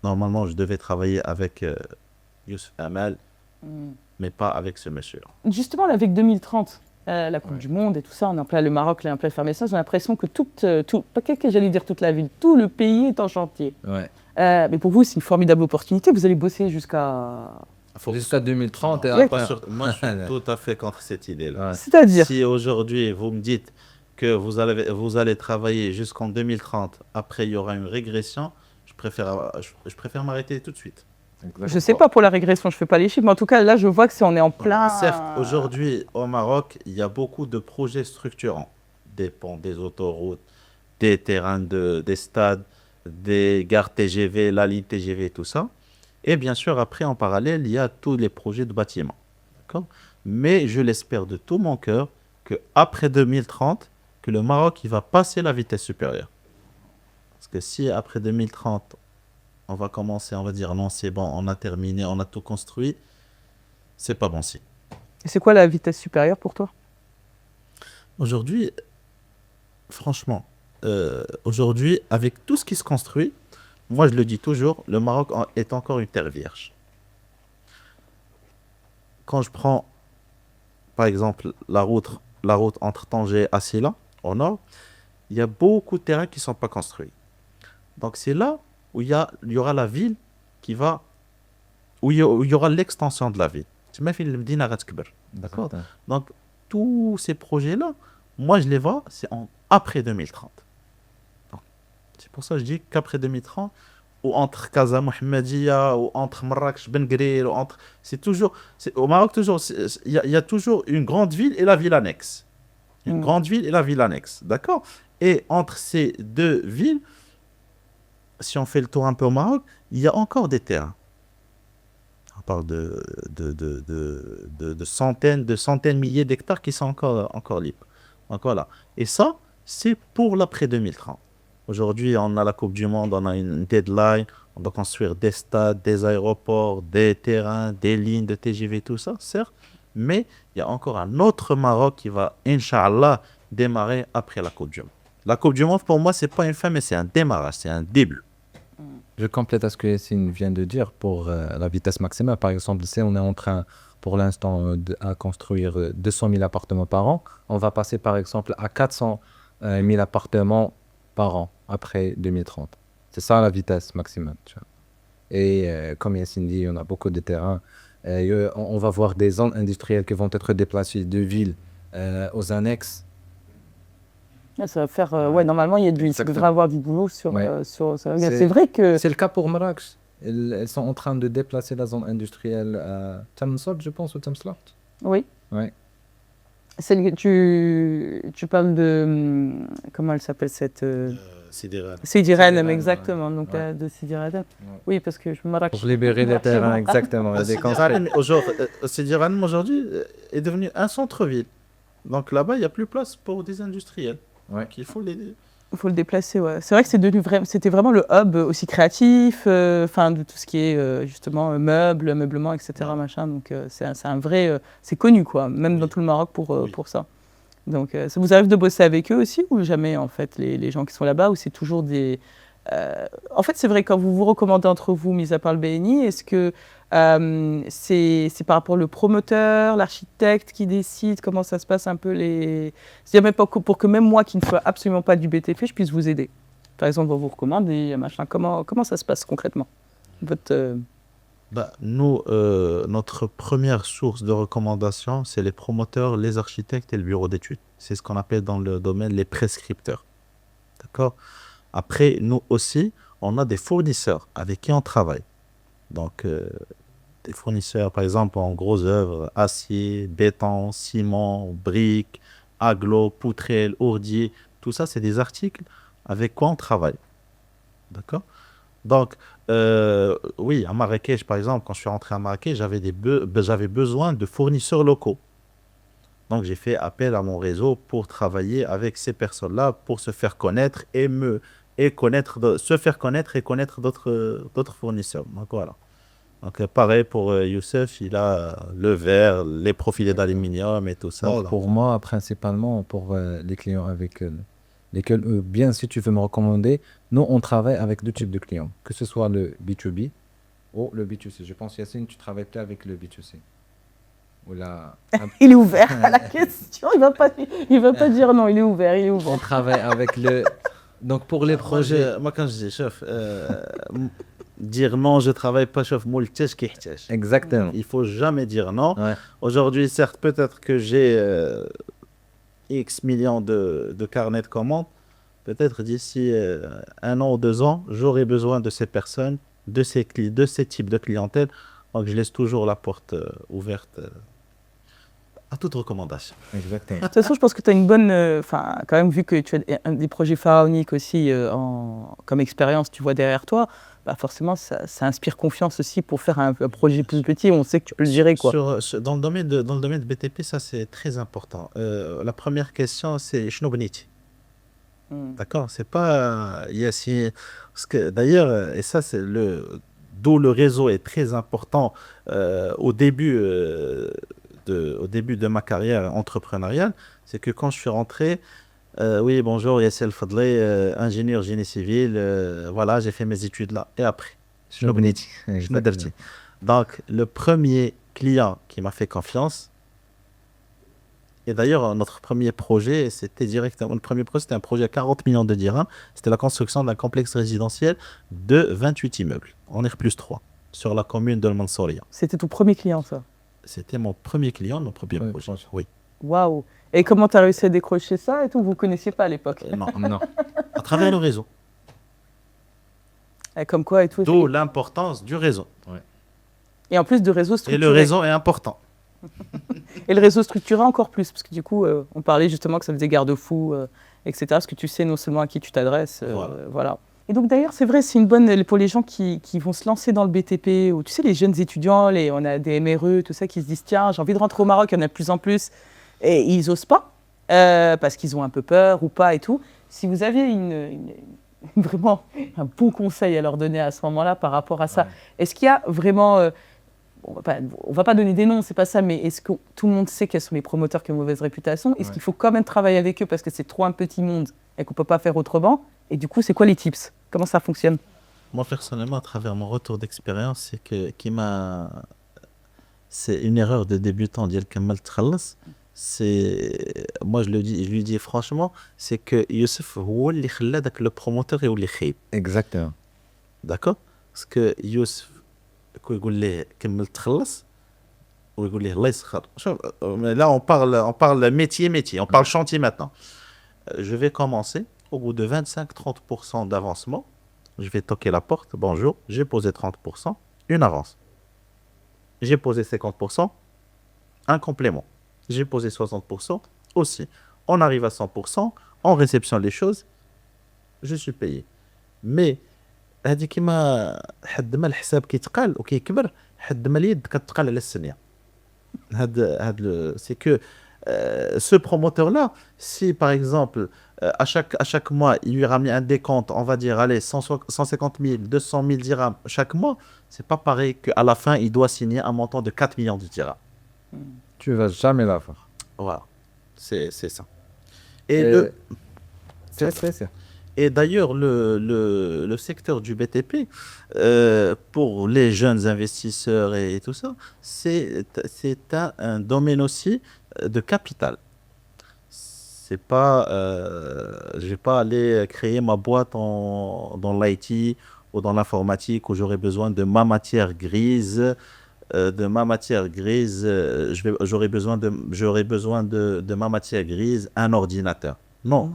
normalement, je devais travailler avec Youssef Amal. mais pas avec ce monsieur. Justement, là, avec 2030, la Coupe du Monde et tout ça, on est en plein le Maroc, là, en pleine fermescence, j'ai l'impression que pas que j'allais dire toute la ville, tout le pays est en chantier. Ouais. Mais pour vous, c'est une formidable opportunité. Vous allez bosser jusqu'à... Jusqu'à 2030 et Ouais. après. Moi, je suis tout à fait contre cette idée-là. Ouais. C'est-à-dire, Si aujourd'hui, vous me dites que vous allez travailler jusqu'en 2030, après il y aura une régression, je préfère m'arrêter tout de suite. je sais pas pour la régression, je fais pas les chiffres, mais en tout cas, là, je vois que on est en plein... Certes, aujourd'hui, au Maroc, il y a beaucoup de projets structurants. Des ponts, des autoroutes, des terrains, des stades, des gares TGV, la ligne TGV, tout ça. Et bien sûr, après, en parallèle, il y a tous les projets de bâtiments. D'accord? Mais je l'espère de tout mon cœur qu'après 2030, que le Maroc il va passer la vitesse supérieure. Parce que si après 2030, on va commencer, on va dire non, c'est bon, on a terminé, on a tout construit, c'est pas bon signe. Et c'est quoi la vitesse supérieure pour toi? Aujourd'hui, franchement, aujourd'hui, avec tout ce qui se construit, moi je le dis toujours, le Maroc est encore une terre vierge. Quand je prends, par exemple, la route entre Tanger et Assila, au nord, il y a beaucoup de terrains qui ne sont pas construits. Donc c'est là où il y aura la ville où il y aura l'extension de la ville. C'est ma ville, Medina Ghatkber. D'accord. Donc tous ces projets-là, moi je les vois, c'est après 2030. Donc, c'est pour ça que je dis qu'après 2030, ou entre Casa Mohammedia, ou entre Marrakech, Ben Guerir, au Maroc, toujours, il y a toujours une grande ville et la ville annexe. Une grande ville et la ville annexe. D'accord? Et entre ces deux villes, si on fait le tour un peu au Maroc, il y a encore des terrains. On parle de centaines de milliers d'hectares qui sont encore libres. Donc voilà. Et ça, c'est pour l'après 2030. Aujourd'hui, on a la Coupe du Monde, on a une deadline, on doit construire des stades, des aéroports, des terrains, des lignes de TGV, tout ça, certes. Mais il y a encore un autre Maroc qui va, Inch'Allah, démarrer après la Coupe du Monde. La Coupe du Monde, pour moi, c'est pas une fin, mais c'est un démarrage, c'est un début. Je complète à ce que Yassine vient de dire pour la vitesse maximale. Par exemple, si on est en train, pour l'instant, à construire 200 000 appartements par an, on va passer par exemple à 400 000 appartements par an après 2030. C'est ça la vitesse maximale. Tu vois. Et comme Yassine dit, on a beaucoup de terrains. On va voir des zones industrielles qui vont être déplacées de villes aux annexes. Ça va faire... ouais, normalement, il devrait avoir du boulot sur... Ouais. C'est vrai que... C'est le cas pour Marrakech. Elles sont en train de déplacer la zone industrielle à Tamsort, je pense, ou Tamsort. Oui. Ouais. Tu parles de... Comment elle s'appelle cette... Sidi Rani. Sidi Rani, Rani, exactement. ouais. Donc, Ouais. de Sidi Rani. Oui, parce que je me rappelle... Pour libérer les terrains, exactement. Il y a des constructions. Sidi Rani, aujourd'hui, est devenu un centre-ville. Donc là-bas, il n'y a plus place pour des industriels. Ouais. Donc, il faut les... Il faut le déplacer, ouais. C'est vrai que c'était vraiment le hub aussi créatif, enfin de tout ce qui est justement meubles, meublement, etc. Ouais. Machin. Donc c'est un vrai, c'est connu quoi, même dans tout le Maroc pour ça. Donc ça vous arrive de bosser avec eux aussi ou jamais en fait les gens qui sont là-bas ou c'est toujours des... En fait c'est vrai quand vous vous recommandez entre vous, mis à part le BNI, est-ce que c'est par rapport au promoteur, l'architecte qui décide comment ça se passe un peu c'est-à-dire même pour que même moi qui ne fais absolument pas du BTP, je puisse vous aider. Par exemple, on vous recommande et machin. Comment ça se passe concrètement Nous, notre première source de recommandation, c'est les promoteurs, les architectes et le bureau d'études. C'est ce qu'on appelle dans le domaine les prescripteurs. D'accord? Après, nous aussi, on a des fournisseurs avec qui on travaille. Donc, des fournisseurs, par exemple, en gros œuvres, acier, béton, ciment, briques, agglo, poutrelles, ordier, tout ça, c'est des articles avec quoi on travaille. D'accord? Donc, oui, à Marrakech, par exemple, quand je suis rentré à Marrakech, j'avais besoin de fournisseurs locaux. Donc, j'ai fait appel à mon réseau pour travailler avec ces personnes-là, pour se faire connaître se faire connaître et connaître d'autres fournisseurs. Donc, voilà. Donc, pareil pour Youssef, il a le verre, les profilés d'aluminium et tout ça. Voilà. Pour moi, principalement, pour les clients avec lesquels, bien si tu veux me recommander, nous, on travaille avec deux types de clients, que ce soit le B2B ou le B2C. Je pense, Yassine, tu travailles plus avec le B2C. Ou là, Il est ouvert à la question. Il va pas dire non. Il est ouvert. Il est on ouvert. travaille avec le. Donc pour les projets. Moi, quand je dis chef, dire non, je travaille pas, chef, moule tâche qui tâche. Exactement. Il faut jamais dire non. Ouais. Aujourd'hui, certes, peut-être que j'ai X millions de carnets de commandes. Peut-être d'ici 1 an ou 2 ans, j'aurai besoin de ces personnes, de ces types de clientèle. Donc, je laisse toujours la porte ouverte à toute recommandation. Exactement. De toute façon, je pense que tu as une bonne. Enfin, quand même, vu que tu as des projets pharaoniques aussi comme expérience, tu vois derrière toi, bah forcément, ça inspire confiance aussi pour faire un projet plus petit. On sait que tu peux le gérer, quoi. Dans le domaine de BTP, ça c'est très important. La première question, c'est شنو بنيتي. D'accord, c'est pas parce que d'ailleurs et ça c'est d'où le réseau est très important au début de ma carrière entrepreneuriale, c'est que quand je suis rentré, oui bonjour Yassel Fadlé, ingénieur génie civil, voilà j'ai fait mes études là et après شنو بنيتي. شنو درتي. Donc le premier client qui m'a fait confiance. Et d'ailleurs, notre premier projet, c'était un projet à 40 millions de dirhams. C'était la construction d'un complexe résidentiel de 28 immeubles, en R+3, sur la commune de Mansouriya. C'était ton premier client, ça. C'était mon premier client, mon premier Oui, projet. franchement. Oui. Waouh. Et comment tu as réussi à décrocher ça et tout? Vous ne connaissiez pas à l'époque. Non, Non. à travers le réseau. Et comme quoi et tout. D'où l'importance du réseau. Et en plus de réseau Et structuré. le réseau est important. Et le réseau structuré encore plus, parce que du coup, on parlait justement que ça faisait garde-fou, etc. Parce que tu sais non seulement à qui tu t'adresses, voilà. Et donc d'ailleurs, c'est vrai, c'est une bonne pour les gens qui vont se lancer dans le BTP, ou tu sais, les jeunes étudiants, on a des MRE, tout ça, qui se disent tiens, j'ai envie de rentrer au Maroc, il y en a de plus en plus, et ils osent pas, parce qu'ils ont un peu peur ou pas et tout. Si vous aviez vraiment un bon conseil à leur donner à ce moment-là par rapport à ça, est-ce qu'il y a vraiment on va pas donner des noms, c'est pas ça, mais est-ce que tout le monde sait quels sont les promoteurs qui ont mauvaise réputation? Est-ce qu'il faut quand même travailler avec eux parce que c'est trop un petit monde et qu'on peut pas faire autrement? Et du coup, c'est quoi les tips? Comment ça fonctionne? Moi, personnellement, à travers mon retour d'expérience, c'est une erreur de débutant, dire que mal تخلص. Moi, je lui dis franchement, c'est que Youssef, هو اللي خلى داك le promoteur يولي خايب. Exactement. D'accord? Parce que Youssef, يقول ليه كمل تخلص ويقول ليه الله يسخر. Là on parle métier, on parle chantier maintenant. Je vais commencer au bout de 25-30% d'avancement, je vais toquer la porte. Bonjour, j'ai posé 30%, une avance. J'ai posé 50%, un complément. J'ai posé 60% aussi. On arrive à 100%, on réceptionne les choses, je suis payé. Mais هذه كيما حد ما الحساب كيتقال وكيكبر حد ما اليد كتقال على السنيه. C'est que ce promoteur là, si par exemple à chaque mois il lui ramène un décompte, on va dire allez 150 000 200 000 dirhams chaque mois, c'est pas pareil qu'à la fin il doit signer un montant de 4 millions de dirhams. Tu vas jamais l'avoir. Voilà, c'est ça. Et d'ailleurs, le secteur du BTP, pour les jeunes investisseurs et tout ça, c'est un domaine aussi de capital. C'est pas, je vais pas aller créer ma boîte dans l'IT ou dans l'informatique où j'aurais besoin de ma matière grise. J'aurais besoin de ma matière grise, un ordinateur. Non.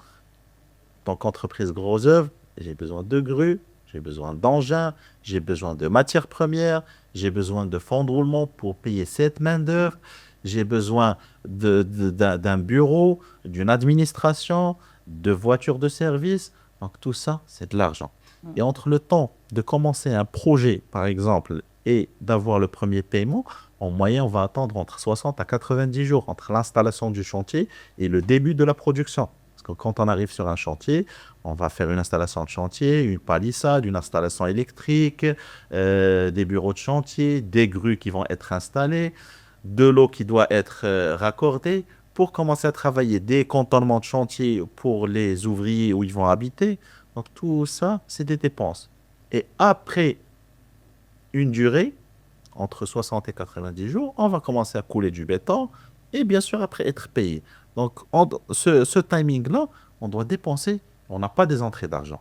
En tant qu'entreprise gros œuvre, j'ai besoin de grues, j'ai besoin d'engins, j'ai besoin de matières premières, j'ai besoin de fonds de roulement pour payer cette main-d'œuvre, j'ai besoin d'un bureau, d'une administration, de voitures de service. Donc tout ça, c'est de l'argent. Et entre le temps de commencer un projet, par exemple, et d'avoir le premier paiement, en moyenne, on va attendre entre 60 à 90 jours entre l'installation du chantier et le début de la production. Parce que quand on arrive sur un chantier, on va faire une installation de chantier, une palissade, une installation électrique, des bureaux de chantier, des grues qui vont être installées, de l'eau qui doit être raccordée pour commencer à travailler, des cantonnements de chantier pour les ouvriers où ils vont habiter. Donc tout ça, c'est des dépenses. Et après une durée, entre 60 et 90 jours, on va commencer à couler du béton et bien sûr après être payé. Donc, ce timing-là, on doit dépenser, on n'a pas des entrées d'argent.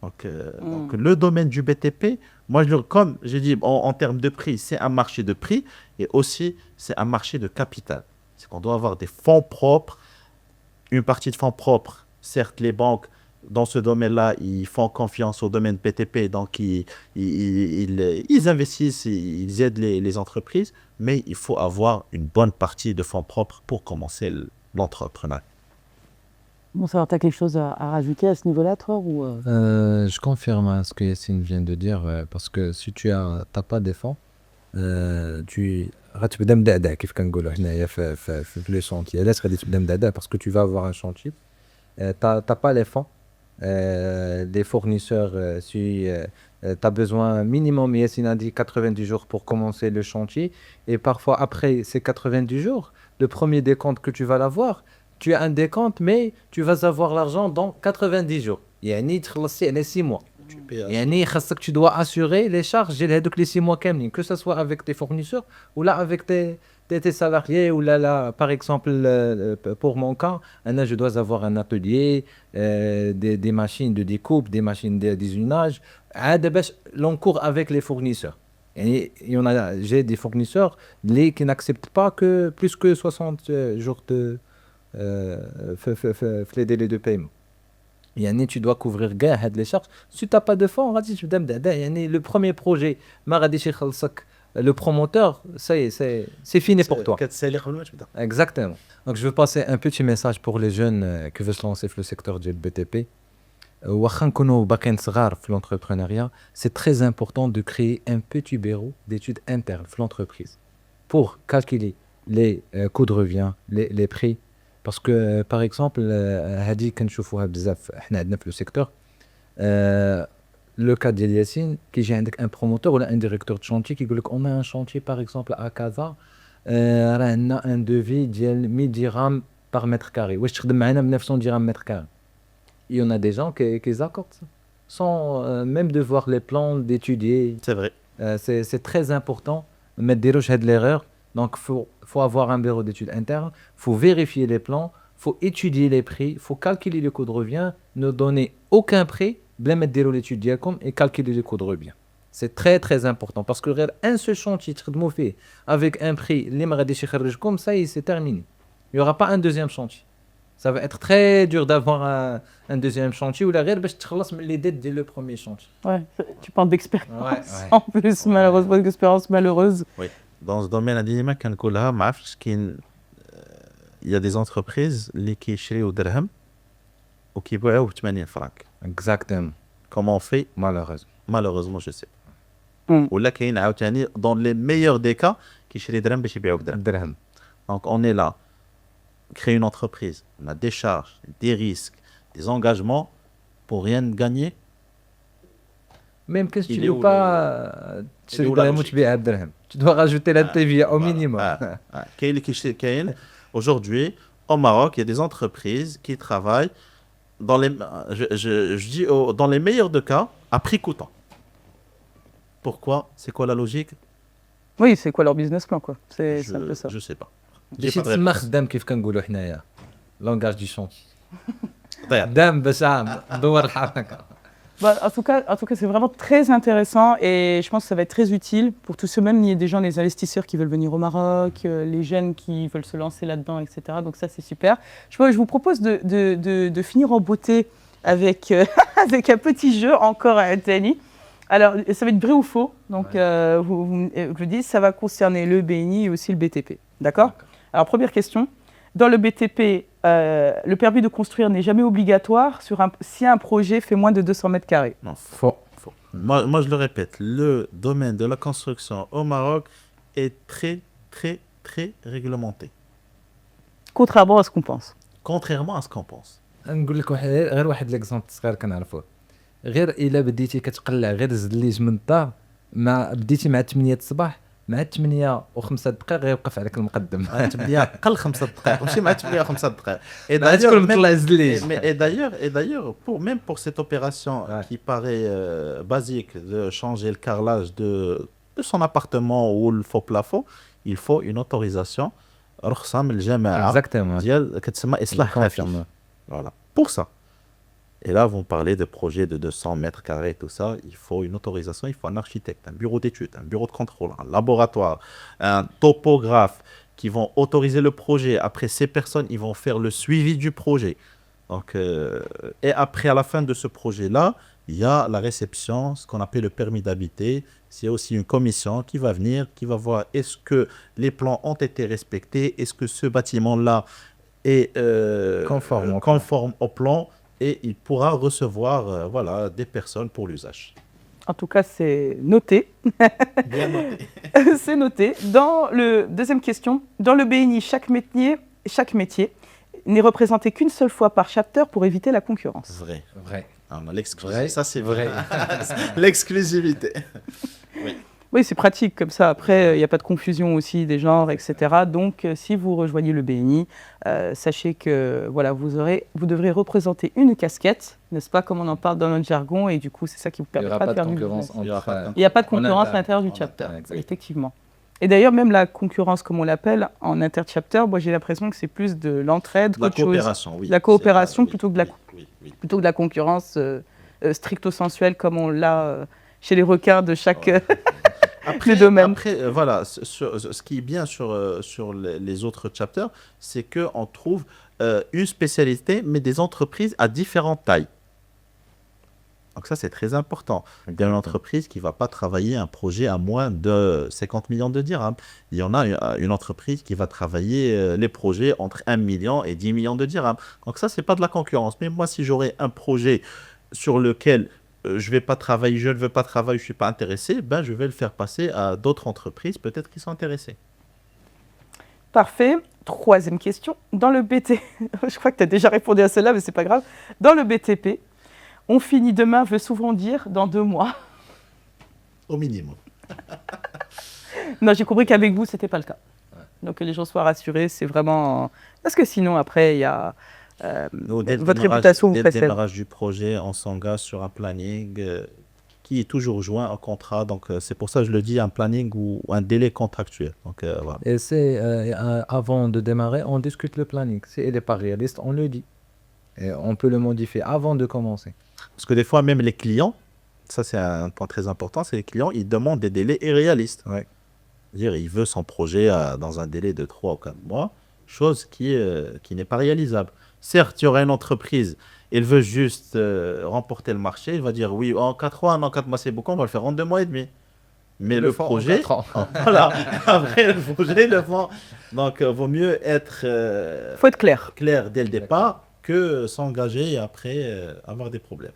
Donc, le domaine du BTP, moi, comme j'ai dit, en termes de prix, c'est un marché de prix et aussi c'est un marché de capital. C'est qu'on doit avoir des fonds propres, une partie de fonds propres. Certes, les banques, dans ce domaine-là, ils font confiance au domaine BTP, donc ils investissent, ils aident les entreprises, mais il faut avoir une bonne partie de fonds propres pour commencer l'entrepreneuriat. Bon, ça, tu as quelque chose à rajouter à ce niveau-là, toi ou Je confirme ce que Yassine vient de dire, parce que si tu n'as pas de fonds, tu غتبدا مدعدع كيف كنقولوا حنايا في لي شونتيي. علاش غادي تبدا مدعدع؟ parce que tu vas avoir un chantier, t'as pas les fonds, les fournisseurs, si tu as besoin minimum, Yassine a dit 90 jours pour commencer le chantier, et parfois après ces 90 jours, le premier décompte que tu vas l'avoir, tu as un décompte, mais tu vas avoir l'argent dans 90 jours. يعني تخلصي على 6 mois. يعني خاصك tu dois assurer les charges ديال هذوك les 6 mois كاملين, que ça soit avec tes fournisseurs ou là avec tes salariés, ou là par exemple pour mon cas, je dois avoir un atelier, des machines de découpe, des machines d'usinage, l'encours avec les fournisseurs. Et j'ai des fournisseurs qui n'acceptent pas que plus que 60 jours de les délais de paiement. يعني tu dois couvrir كاع هاد les charges. Si tu n'as pas de fonds, غادي تبدا مدعدع. يعني le premier projet ما غاديش يخلصك le promoteur, ça y est, c'est fini pour toi. Exactement. Donc je veux passer un petit message pour les jeunes qui veulent se lancer dans le secteur du BTP. واخا نكونوا باقيين صغار في l'entrepreneuriat, c'est très important de créer un petit bureau d'études internes في l'entreprise pour calculer les coûts de revient, les prix. Parce que par exemple, هذه كنشوفوها بزاف حنا عندنا في le secteur. Le cas ديال ياسين, كيجي عندك un promoteur ou un directeur de chantier qui يقول لك on a un chantier par exemple à Casa, راه عندنا un devis ديال 1000 dirhams par mètre carré. واش تخدم معنا ب 900 dirhams mètre carré? Il y en a des gens qui accordent ça sans même de voir les plans, d'étudier. C'est vrai. C'est très important. ما ديروش هاد l'erreur. Donc faut avoir un bureau d'études interne, faut vérifier les plans, faut étudier les prix, faut calculer le coût de revient, ne donner aucun prix بلا ما ديروا l'étude ديالكم et calculer le coût de revient. C'est très très important parce que غير un seul chantier تخدموا فيه avec un prix اللي ما غاديش يخرجكم, ça y est, c'est terminé. Il y aura pas un deuxième chantier. Ça va être très dur d'avoir un deuxième chantier ou la غير باش تخلص من les dettes dès le premier chantier. Ouais, tu parles d'expérience Ouais. en plus, malheureusement, d'expérience malheureuse. Oui. Dans ce domaine, il y a des entreprises qui achètent au dirham ou qui vendent au 80 francs. Exactement. Comment on fait? Malheureusement, je sais pas. Ou là, dans les meilleurs des cas, qui achètent les dirhams et qui vendent au dirham. Donc, on est là, créer une entreprise, on a des charges, des risques, des engagements pour rien gagner. Même que tu ne veux pas tu dois rajouter la TVA au minimum. Aujourd'hui, au Maroc, il y a des entreprises qui travaillent dans les, je dis dans les meilleurs de cas à prix coûtant. Pourquoi? C'est quoi la logique? Oui, c'est quoi leur business plan, quoi. C'est un peu ça. Je sais pas. باش تسمى خدام كيف كنقولوا حنايا لونغاج دي شونتي خدام باش ندور الحركه. En tout cas, c'est vraiment très intéressant et je pense que ça va être très utile pour tous ceux, même il y a des gens, les investisseurs qui veulent venir au Maroc, les jeunes qui veulent se lancer là-dedans, etc. Donc ça, c'est super. Je vous propose de finir en beauté avec, avec un petit jeu encore à Tani. Alors, ça va être vrai ou faux. Donc, je dis, ça va concerner le BNI et aussi le BTP. D'accord? Alors, première question. Dans le BTP, le permis de construire n'est jamais obligatoire si un projet fait moins de 200 mètres carrés. Non, faux. Moi, je le répète, le domaine de la construction au Maroc est très, très, très réglementé. Contrairement à ce qu'on pense. Contrairement à ce qu'on pense. نقول لك غير واحد ليكزامبل صغير كنعرفوه. غير الا بديتي كتقلع غير زليج من الدار, ما بديتي مع 8 الصباح, مع 8 و5 دقائق غيوقف عليك المقدم. 8 قل 5 دقائق, ماشي مع 8 و5 دقائق. Et d'ailleurs, même pour cette opération qui paraît basique de changer le carrelage de de son appartement ou le faux plafond, il faut une autorisation. رخصة من الجماعة Exactement. ديال كتسمى إصلاح خفيف. Confirme. Voilà, pour ça. Et là, vous parlez de projets de 200 mètres carrés, tout ça. Il faut une autorisation, il faut un architecte, un bureau d'études, un bureau de contrôle, un laboratoire, un topographe qui vont autoriser le projet. Après, ces personnes, ils vont faire le suivi du projet. Donc, et après, à la fin de ce projet-là, il y a la réception, ce qu'on appelle le permis d'habiter. C'est aussi une commission qui va venir, qui va voir est-ce que les plans ont été respectés, est-ce que ce bâtiment-là est conforme au plan, et il pourra recevoir voilà, des personnes pour l'usage. En tout cas, c'est noté. Bien noté. C'est noté. Dans le deuxième question, dans le BNI, chaque métier n'est représenté qu'une seule fois par chapter pour éviter la concurrence. Vrai. Vrai. Ah, on a l'exclusivité. Vrai. Ça, c'est Vrai. L'exclusivité. Oui, c'est pratique comme ça. Après, il n'y a pas de confusion aussi des genres, etc. Donc, si vous rejoignez le BNI, sachez que voilà, vous devrez représenter une casquette, n'est-ce pas, comme on en parle dans notre jargon, et du coup, c'est ça qui vous Il n'y aura permettra pas de de faire du concurrence business. entre. Il n'y a pas de concurrence à interne. l'intérieur du En chapter, interne, exactement. effectivement. Et d'ailleurs, même la concurrence, comme on l'appelle, en inter-chapter, moi j'ai l'impression que c'est plus de l'entraide La qu'autre chose. coopération, oui. La coopération C'est- plutôt que de la, oui. plutôt que de la concurrence stricto-sensuelle, comme on l'a chez les requins de chaque Après, domaine. après, voilà, ce qui est bien sur les autres chapters, c'est qu'on trouve une spécialité, mais des entreprises à différentes tailles. Donc ça, c'est très important. Il y a une entreprise qui ne va pas travailler un projet à moins de 50 millions de dirhams. Il y en a une entreprise qui va travailler les projets entre 1 million et 10 millions de dirhams. Donc ça, ce n'est pas de la concurrence. Mais moi, si j'aurais un projet sur lequel je ne veux pas travailler, je ne suis pas intéressé, ben, je vais le faire passer à d'autres entreprises, peut-être qui sont intéressées. Parfait. Troisième question. Dans le BT, je crois que tu as déjà répondu à celle-là, mais c'est pas grave. Dans le BTP, on finit demain veut souvent dire dans 2 mois. Au minimum. Non, j'ai compris qu'avec vous, c'était pas le cas. Donc que les gens soient rassurés, c'est vraiment... Parce que sinon, après, il y a... Nous, dès le votre démarrage- réputation vous dès le précède. démarrage du projet, on s'engage sur un planning qui est toujours joint au contrat. Donc, c'est pour ça que je le dis, un planning ou un délai contractuel. Donc, voilà. Et c'est avant de démarrer, on discute le planning. Si il n'est pas réaliste, on le dit. Et on peut le modifier avant de commencer. Parce que des fois, même les clients, ça c'est un point très important, c'est les clients, ils demandent des délais irréalistes. Ouais. C'est-à-dire, il veut son projet dans un délai de 3 ou 4 mois, chose qui n'est pas réalisable. Certes, il y aura une entreprise, elle veut juste remporter le marché, elle va dire oui, en 4 mois, non, 4 mois c'est beaucoup, on va le faire en 2 mois et demi. Mais le font en projet, 4 ans. voilà, après le projet, le font. Donc, vaut mieux être Faut être clair. clair dès le départ que s'engager et après avoir des problèmes.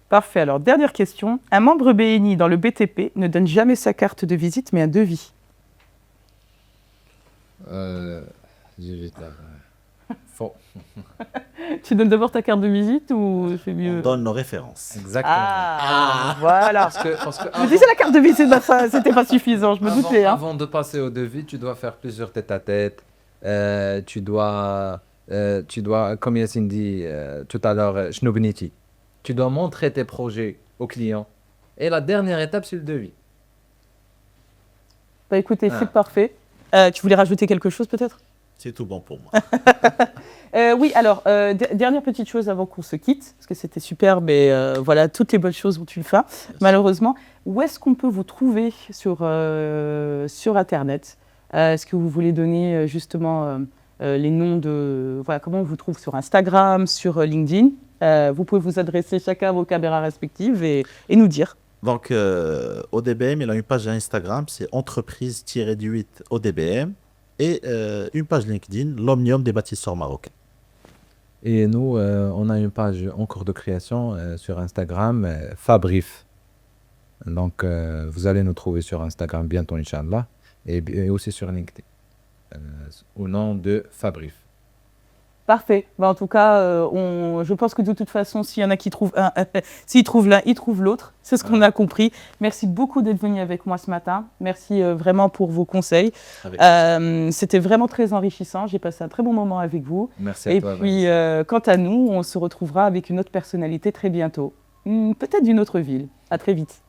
Parfait. Alors, dernière question. Un membre BNI dans le BTP ne donne jamais sa carte de visite, mais un devis. J'évite là. Faux. Tu donnes d'abord ta carte de visite ou c'est On mieux? donne nos références. Exactement. Voilà. Parce que Je me disais la carte de visite, bah, ça, c'était pas suffisant, je me doutais. Hein. avant de passer au devis, tu dois faire plusieurs tête-à-tête. Tu dois, comme Yassine dit tout à l'heure, Shnobniti. Tu dois montrer tes projets au client. Et la dernière étape, c'est le devis. Bah écoutez, c'est parfait. Tu voulais rajouter quelque chose peut-être? C'est tout bon pour moi. Oui, alors, dernière petite chose avant qu'on se quitte, parce que c'était super, mais voilà, toutes les bonnes choses ont une fin, malheureusement. Où est-ce qu'on peut vous trouver sur Internet? Est-ce que vous voulez donner justement les noms de... Voilà, comment on vous trouve sur Instagram, sur LinkedIn? Vous pouvez vous adresser chacun à vos caméras respectives et nous dire. Donc, ODBM, il a une page Instagram, c'est entreprise-8 ODBM, et une page LinkedIn, l'Omnium des bâtisseurs marocains. Et nous, on a une page en cours de création sur Instagram, Fabrif. Donc, vous allez nous trouver sur Instagram bientôt, Inch'Allah, et aussi sur LinkedIn, au nom de Fabrif. Parfait. Bah, en tout cas, je pense que de toute façon, s'il y en a qui trouvent un, s'ils trouvent l'un, ils trouvent l'autre. C'est ce qu'on a compris. Merci beaucoup d'être venu avec moi ce matin. Merci vraiment pour vos conseils. C'était vraiment très enrichissant. J'ai passé un très bon moment avec vous. Merci à Et toi. puis, quant à nous, on se retrouvera avec une autre personnalité très bientôt. Peut-être d'une autre ville. À très vite.